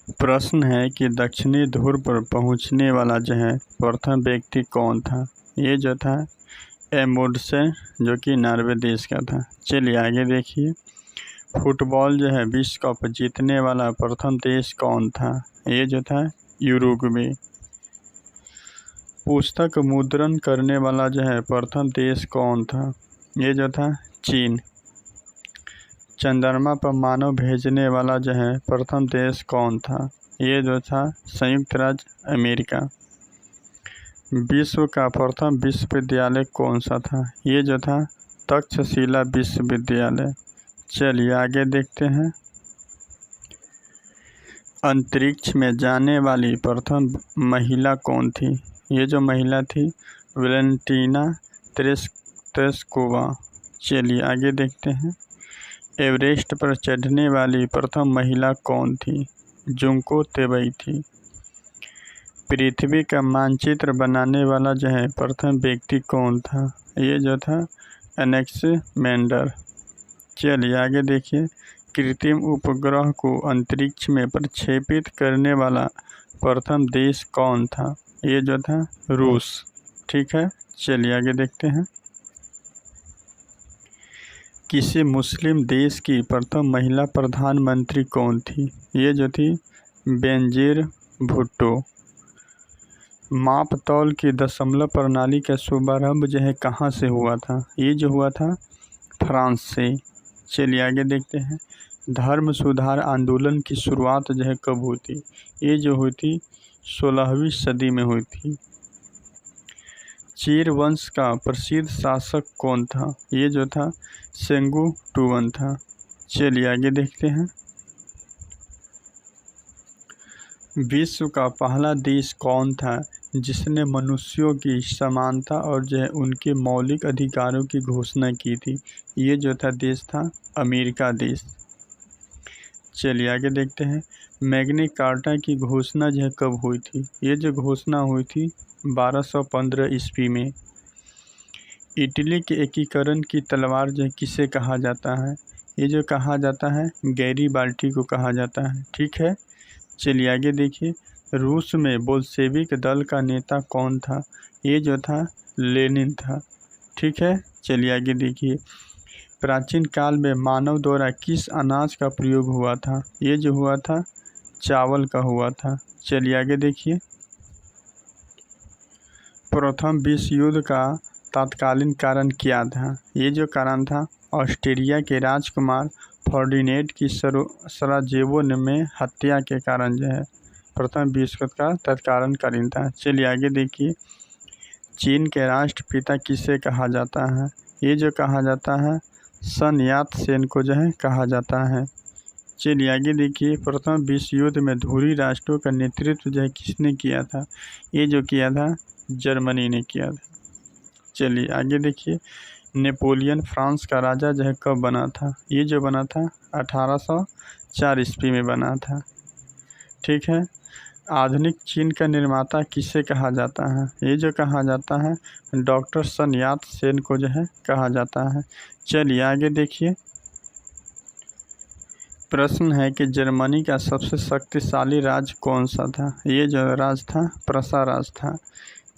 प्रश्न है कि दक्षिणी ध्रुव पर पहुंचने वाला जो है प्रथम व्यक्ति कौन था। ये जो था एमुंडसेन, जो कि नॉर्वे देश का था। चलिए आगे देखिए। फुटबॉल जो है विश्व कप जीतने वाला प्रथम देश कौन था। ये जो था यूरुग्वे। पुस्तक मुद्रण करने वाला जो है प्रथम देश कौन था। ये जो था चीन। चंद्रमा पर मानव भेजने वाला जो है प्रथम देश कौन था। ये जो था संयुक्त राज्य अमेरिका। विश्व का प्रथम विश्वविद्यालय कौन सा था। ये जो था तक्षशिला विश्वविद्यालय। चलिए आगे देखते हैं। अंतरिक्ष में जाने वाली प्रथम महिला कौन थी। ये जो महिला थी वेलेंटीना तेरेस्कोवा। चलिए आगे देखते हैं। एवरेस्ट पर चढ़ने वाली प्रथम महिला कौन थी। जुंको तेबई थी। पृथ्वी का मानचित्र बनाने वाला जो है प्रथम व्यक्ति कौन था। ये जो था एनेक्सिमेंडर। चलिए आगे देखिए। कृत्रिम उपग्रह को अंतरिक्ष में प्रक्षेपित करने वाला प्रथम देश कौन था। ये जो था रूस। ठीक है, चलिए आगे देखते हैं। किसी मुस्लिम देश की प्रथम महिला प्रधानमंत्री कौन थी। ये जो थी बेनजीर भुट्टो। माप तौल की दशमलव प्रणाली का शुभारंभ जो है कहाँ से हुआ था। ये जो हुआ था फ्रांस से। चलिए आगे देखते हैं। धर्म सुधार आंदोलन की शुरुआत जो है कब हुई थी। ये जो हुई थी 16वीं सदी में हुई थी। चीर वंश का प्रसिद्ध शासक कौन था। ये जो था सेंगु टूवन था। चलिए आगे देखते हैं। विश्व का पहला देश कौन था जिसने मनुष्यों की समानता और जो है उनके मौलिक अधिकारों की घोषणा की थी। ये जो था देश था अमेरिका देश। चलिए आगे देखते हैं। मैग्ना कार्टा की घोषणा जो है कब हुई थी। ये जो घोषणा हुई थी 1215 ईस्वी में। इटली के एकीकरण की तलवार जो किसे कहा जाता है। ये जो कहा जाता है गैरीबाल्टी को कहा जाता है। ठीक है, चलिए आगे देखिए। रूस में बोल्शेविक दल का नेता कौन था। ये जो था लेनिन था। ठीक है, चलिए आगे देखिए। प्राचीन काल में मानव द्वारा किस अनाज का प्रयोग हुआ था। ये जो हुआ था चावल का हुआ था। चलिए आगे देखिए। प्रथम विश्व युद्ध का तत्कालीन कारण क्या था। ये जो कारण था ऑस्ट्रिया के राजकुमार फर्डिनेंड की सराजेवो में हत्या के कारण जो है प्रथम विश्व युद्ध का तत्कालीन कारण था। चलिए आगे देखिए। चीन के राष्ट्रपिता किसे कहा जाता है। ये जो कहा जाता है सन यात सेन को जो है कहा जाता है। चलिए आगे देखिए। प्रथम विश्व युद्ध में धुरी राष्ट्रों का नेतृत्व जो है किसने किया था। ये जो किया था जर्मनी ने किया था। चलिए आगे देखिए। नेपोलियन फ्रांस का राजा जो है कब बना था। ये जो बना था 1804 ईस्वी में बना था। ठीक है। आधुनिक चीन का निर्माता किसे कहा जाता है। ये जो कहा जाता है डॉक्टर सन यात सेन को जो है कहा जाता है। चलिए आगे देखिए। प्रश्न है कि जर्मनी का सबसे शक्तिशाली राज्य कौन सा था। ये जो राज था प्रसा राज था।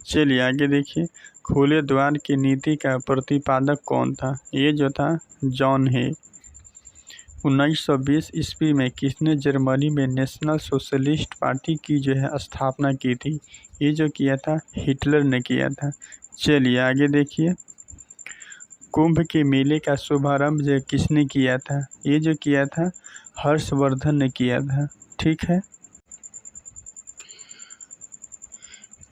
चलिए आगे देखिए। खुले द्वार की नीति का प्रतिपादक कौन था। ये जो था जॉन हे। 1920 ईस्वी में किसने जर्मनी में नेशनल सोशलिस्ट पार्टी की जो है स्थापना की थी। ये जो किया था हिटलर ने किया था। चलिए आगे देखिए। कुंभ के मेले का शुभारंभ जो किसने किया था। ये जो किया था हर्षवर्धन ने किया था। ठीक है।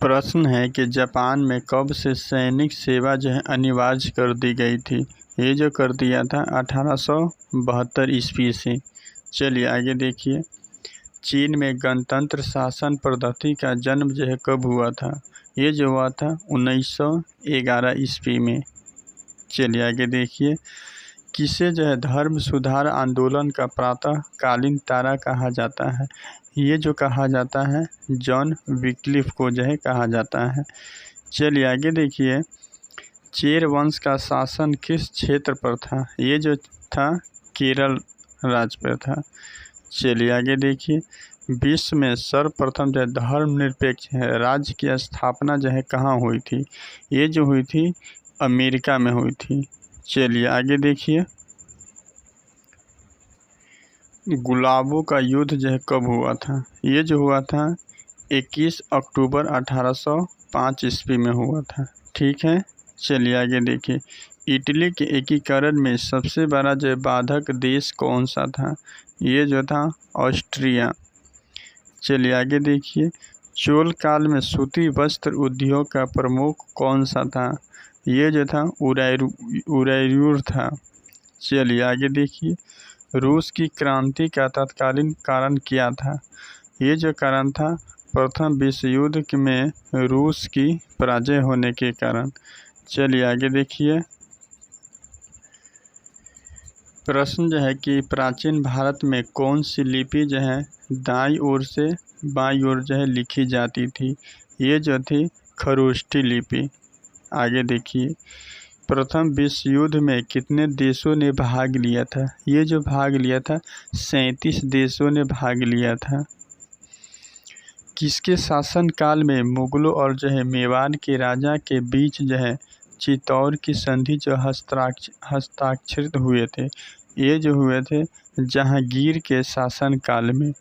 प्रश्न है कि जापान में कब से सैनिक सेवा जो है अनिवार्य कर दी गई थी। ये जो कर दिया था 1872 ईस्वी से। चलिए आगे देखिए। चीन में गणतंत्र शासन पद्धति का जन्म जो है कब हुआ था। ये जो हुआ था 1911 ईस्वी में। चलिए आगे देखिए। किसे जो है धर्म सुधार आंदोलन का प्रातःकालीन तारा कहा जाता है। ये जो कहा जाता है जॉन विक्लिफ को जो है कहा जाता है। चलिए आगे देखिए। चेर वंश का शासन किस क्षेत्र पर था। ये जो था केरल राज्य पर था। चलिए आगे देखिए। विश्व में सर्वप्रथम जो है धर्मनिरपेक्ष है राज्य की स्थापना जो है कहाँ हुई थी? ये जो हुई थी अमेरिका में हुई थी। चलिए आगे देखिए, गुलाबों का युद्ध जो है कब हुआ था? ये जो हुआ था 21 अक्टूबर 1805 ईस्वी में हुआ था। ठीक है, चलिए आगे देखिए, इटली के एकीकरण में सबसे बड़ा जो बाधक देश कौन सा था? ये जो था ऑस्ट्रिया। चलिए आगे देखिए, चोल काल में सूती वस्त्र उद्योग का प्रमुख कौन सा था? ये जो था उदयपुर था। चलिए आगे देखिए, रूस की क्रांति का तत्कालीन कारण क्या था? ये जो कारण था प्रथम विश्व युद्ध में रूस की पराजय होने के कारण। चलिए आगे देखिए, प्रश्न जो है कि प्राचीन भारत में कौन सी लिपि जो है दाईं ओर से बाईं ओर जो है लिखी जाती थी? ये जो थी खरोष्ठी लिपि। आगे देखिए, प्रथम विश्व युद्ध में कितने देशों ने भाग लिया था? ये जो भाग लिया था 37 देशों ने भाग लिया था। किसके शासनकाल में मुगलों और जो है मेवाड़ के राजा के बीच जो है चित्तौड़ की संधि जो हस्ताक्षरित हुए थे? ये जो हुए थे जहांगीर के शासनकाल में।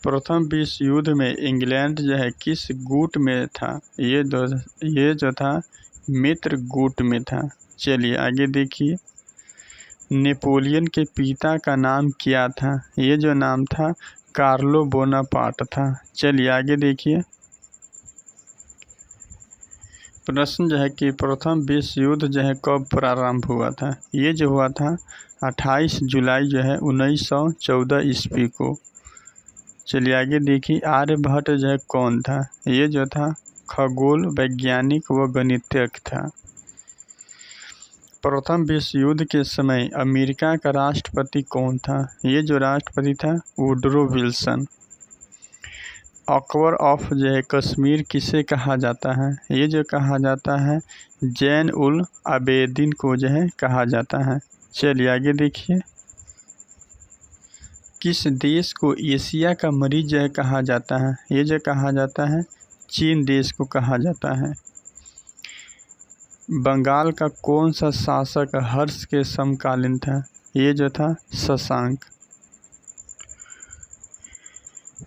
प्रथम विश्व युद्ध में इंग्लैंड जो है किस गुट में था? ये जो था मित्र गुट में था। चलिए आगे देखिए, नेपोलियन के पिता का नाम क्या था? ये जो नाम था कार्लो बोनापार्ट था। चलिए आगे देखिए, प्रश्न जो है कि प्रथम विश्व युद्ध जो है कब प्रारंभ हुआ था? ये जो हुआ था 28 जुलाई जो है 1914 ईस्वी को। चलिए आगे देखिए, आर्यभट्ट जो है कौन था? ये जो था खगोल वैज्ञानिक व गणितज्ञ था। प्रथम विश्व युद्ध के समय अमेरिका का राष्ट्रपति कौन था? ये जो राष्ट्रपति था वुडरो विल्सन। अकबर ऑफ जो है कश्मीर किसे कहा जाता है? ये जो कहा जाता है जैन उल आबेदीन को जो है कहा जाता है। चलिए आगे देखिए, किस देश को एशिया का मरीज जो है कहा जाता है? ये जो कहा जाता है चीन देश को कहा जाता है। बंगाल का कौन सा शासक हर्ष के समकालीन था? ये जो था शशांक।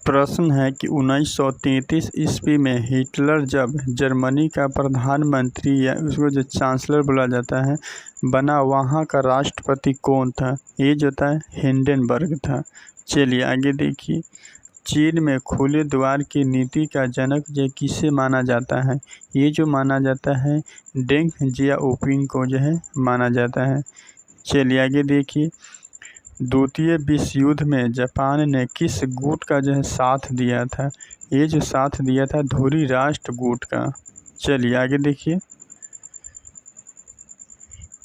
प्रश्न है कि 1933 ईस्वी में हिटलर जब जर्मनी का प्रधानमंत्री या उसको जो चांसलर बोला जाता है बना, वहाँ का राष्ट्रपति कौन था? ये जो था हिंडेनबर्ग था। चलिए आगे देखिए, चीन में खुले द्वार की नीति का जनक जो किसे माना जाता है? ये जो माना जाता है डेंग जियाओपिंग को जो है माना जाता है। चलिए आगे देखिए, द्वितीय विश्व युद्ध में जापान ने किस गुट का जो है साथ दिया था? ये जो साथ दिया था धुरी राष्ट्र गुट का। चलिए आगे देखिए,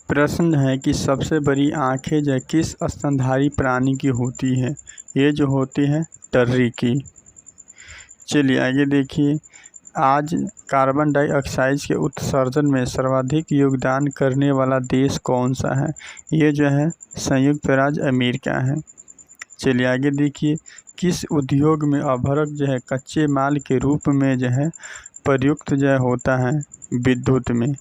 प्रश्न है कि सबसे बड़ी आंखें जो किस स्तनधारी प्राणी की होती है? ये जो होती है टर्री की। चलिए आगे देखिए, आज कार्बन डाइऑक्साइड के उत्सर्जन में सर्वाधिक योगदान करने वाला देश कौन सा है? ये जो है संयुक्त राज्य अमेरिका है। चलिए आगे देखिए, किस उद्योग में अभ्रक जो है कच्चे माल के रूप में जो है प्रयुक्त जो होता है? विद्युत में।